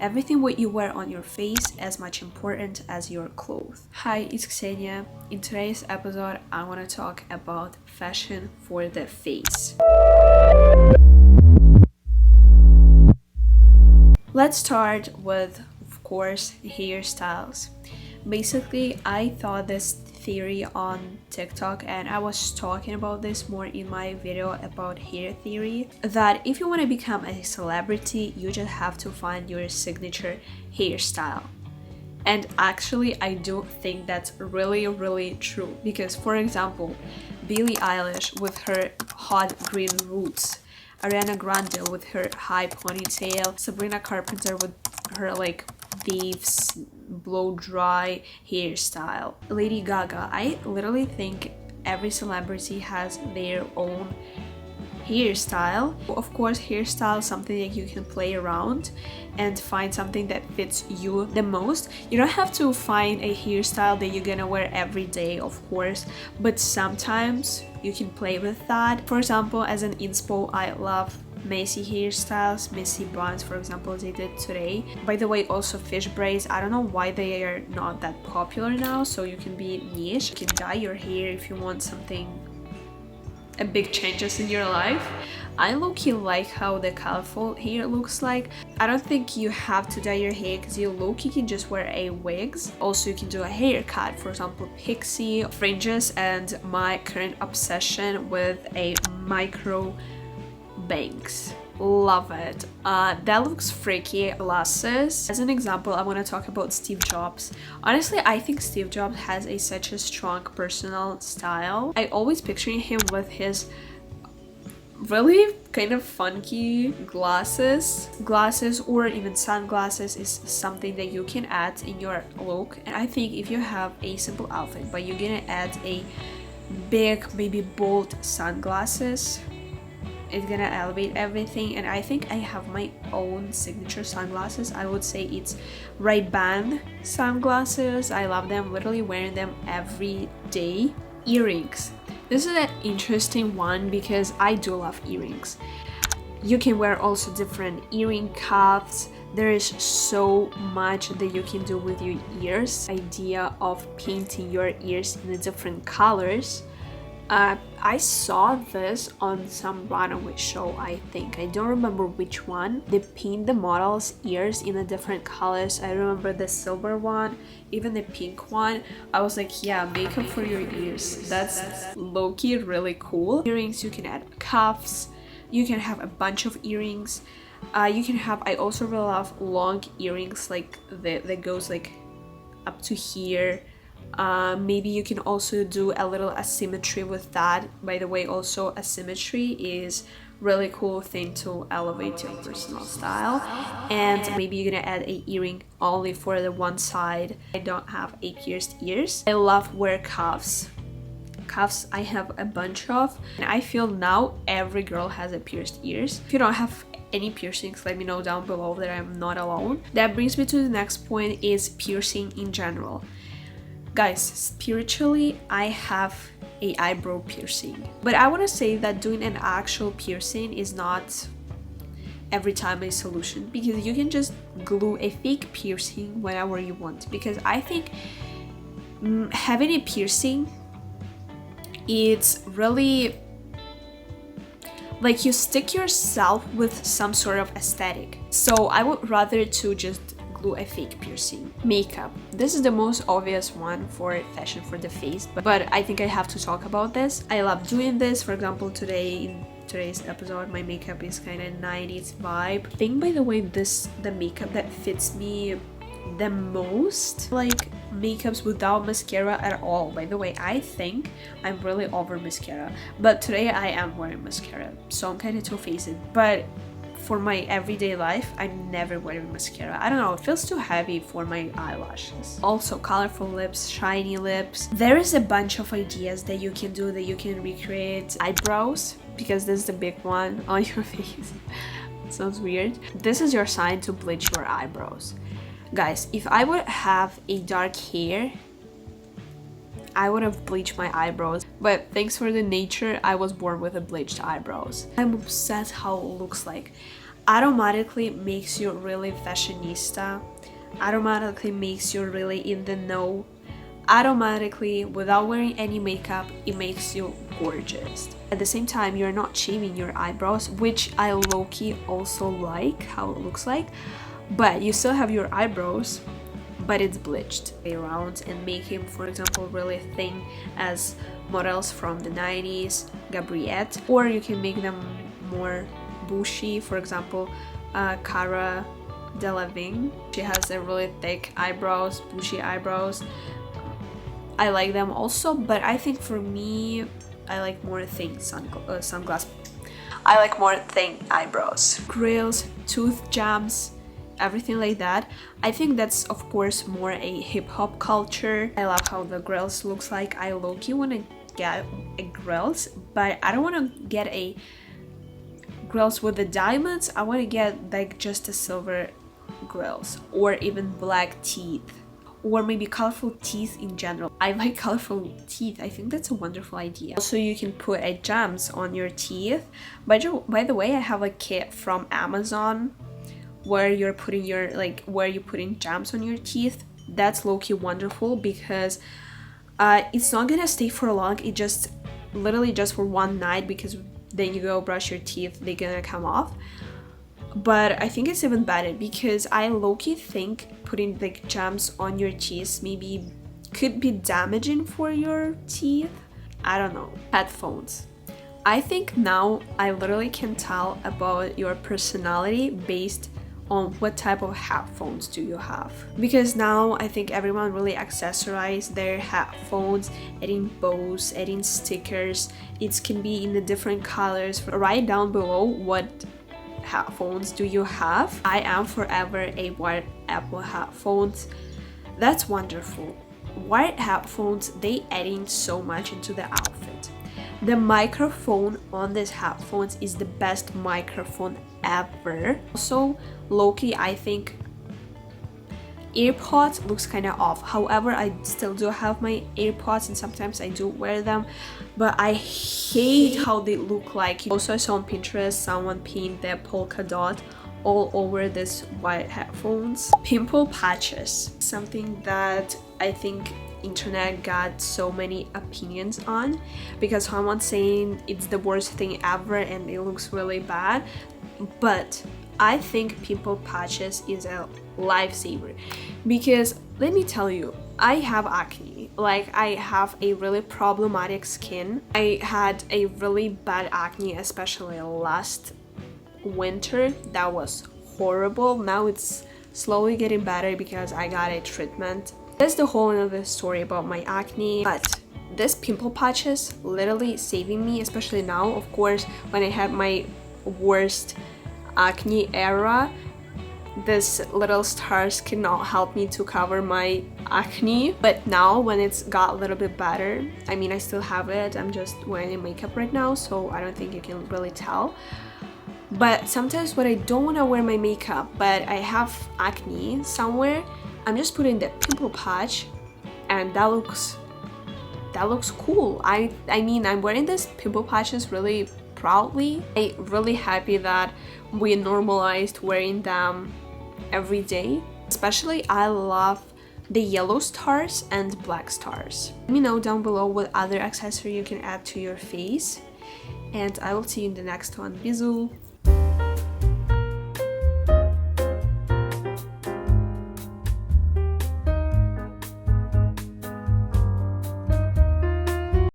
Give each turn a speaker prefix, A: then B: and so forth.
A: everything what you wear on your face as much important as your clothes. Hi, it's Ksenia. In today's episode, I want to talk about fashion for the face. Let's start with, of course, hairstyles. Basically, I thought this theory on TikTok, and I was talking about this more in my video about hair theory, that if you want to become a celebrity, you just have to find your signature hairstyle. And actually, I do think that's really true, because for example, Billie Eilish with her hot green roots, Ariana Grande with her high ponytail, Sabrina Carpenter with her like waves, blow dry hairstyle, Lady Gaga. I literally think every celebrity has their own hairstyle. Of course, hairstyle is something that you can play around and find something that fits you the most. You don't have to find a hairstyle that you're gonna wear every day, of course, but sometimes you can play with that. For example, as an inspo, I love messy hairstyles, messy buns, for example, as I did today. By the way, also fish braids. I don't know why they are not that popular now, so you can be niche. You can dye your hair if you want something, a big changes in your life. I low-key like how the colorful hair looks like. I don't think you have to dye your hair because you low-key can just wear a wigs. Also, you can do a haircut, for example, pixie, fringes, and my current obsession with a micro bangs. Love it. That looks freaky. Glasses. As an example, I want to talk about Steve Jobs. Honestly, I think Steve Jobs has such a strong personal style. I always picture him with his really kind of funky glasses or even sunglasses is something that you can add in your look. And I think if you have a simple outfit but you're gonna add a big, maybe bold sunglasses, it's gonna elevate everything. And I think I have my own signature sunglasses. I would say it's Ray-Ban sunglasses. I love them, literally wearing them every day. Earrings. This is an interesting one because I do love earrings. You can wear also different earring cuffs. There is so much that you can do with your ears. Idea of painting your ears in the different colors. I saw this on some runway show, I think. I don't remember which one. They paint the model's ears in the different colors. I remember the silver one, even the pink one. I was like, yeah, makeup for your ears. That's low-key really cool. Earrings, you can add cuffs. You can have a bunch of earrings. You can have, I also really love long earrings, like that goes like up to here. Maybe you can also do a little asymmetry with that. By the way, also asymmetry is really cool thing to elevate your personal style. And maybe you're gonna add a earring only for the one side. I don't have a pierced ears. I love wear cuffs. Cuffs I have a bunch of, and I feel now every girl has a pierced ears. If you don't have any piercings, let me know down below that I'm not alone. That brings me to the next point, is piercing in general. Guys, spiritually, I have a eyebrow piercing, but I want to say that doing an actual piercing is not every time a solution, because you can just glue a fake piercing whenever you want. Because I think having a piercing, it's really like you stick yourself with some sort of aesthetic. So I would rather to just a fake piercing. Makeup. This is the most obvious one for fashion for the face, but I think I have to talk about this. I love doing this. For example, today in today's episode, my makeup is kind of 90s vibe. I think, by the way, the makeup that fits me the most, like makeups without mascara at all. By the way, I think I'm really over mascara, but today I am wearing mascara, so I'm kind of two-faced. But for my everyday life, I'm never wearing mascara. I don't know, it feels too heavy for my eyelashes. Also, colorful lips, shiny lips. There is a bunch of ideas that you can do, that you can recreate. Eyebrows, because this is the big one on your face. Sounds weird. This is your sign to bleach your eyebrows. Guys, if I would have a dark hair, I would have bleached my eyebrows, but thanks for the nature, I was born with a bleached eyebrows. I'm obsessed how it looks like. automatically makes you really fashionista, automatically makes you really in the know, automatically, without wearing any makeup, it makes you gorgeous. At the same time, you're not shaving your eyebrows, which I low-key also like how it looks like, but you still have your eyebrows, but it's bleached around and make him, for example, really thin as models from the 90s, Gabriette, or you can make them more bushy, for example, Cara Delevingne. She has a really thick eyebrows, bushy eyebrows. I like them also, but I think for me, I like more thin sunglasses. I like more thin eyebrows. Grills, tooth jams, everything like that. I think that's of course more a hip-hop culture. I love how the grills looks like. I low-key want to get a grills, but I don't want to get a grills with the diamonds. I want to get like just a silver grills, or even black teeth, or maybe colorful teeth in general. I like colorful teeth. I think that's a wonderful idea. Also, you can put a gems on your teeth. By the way, I have a kit from Amazon where you're putting your where you put in gems on your teeth. That's low-key wonderful because it's not gonna stay for long. It just literally just for one night, because then you go brush your teeth, they're gonna come off. But I think it's even better because I low-key think putting like gems on your teeth maybe could be damaging for your teeth. I don't know. Headphones. I think now I literally can tell about your personality based on what type of headphones do you have, because now I think everyone really accessorize their headphones, adding bows, adding stickers. It can be in the different colors. Write down below what headphones do you have. I am forever a white Apple headphones. That's wonderful. White headphones, they adding so much into the outfit. The microphone on these headphones is the best microphone ever. Also, low-key, I think AirPods looks kind of off. However, I still do have my AirPods and sometimes I do wear them, but I hate how they look like. Also, I saw on Pinterest someone pinned their polka dot all over this white headphones. Pimple patches, something that I think internet got so many opinions on, because someone's saying it's the worst thing ever and it looks really bad, but I think pimple patches is a lifesaver, because let me tell you, I have acne. Like, I have a really problematic skin. I had a really bad acne, especially last winter. That was horrible. Now it's slowly getting better because I got a treatment. That's the whole other story about my acne, but this pimple patches literally saving me, especially now. Of course, when I had my worst acne era, this little stars cannot help me to cover my acne, but now when it's got a little bit better, I mean, I still have it, I'm just wearing makeup right now, so I don't think you can really tell. But sometimes when I don't want to wear my makeup but I have acne somewhere, I'm just putting the pimple patch and that looks cool. I mean, I'm wearing this pimple patches really proudly. I'm really happy that we normalized wearing them every day. Especially I love the yellow stars and black stars. Let me know down below what other accessory you can add to your face, and I will see you in the next one. Bisous!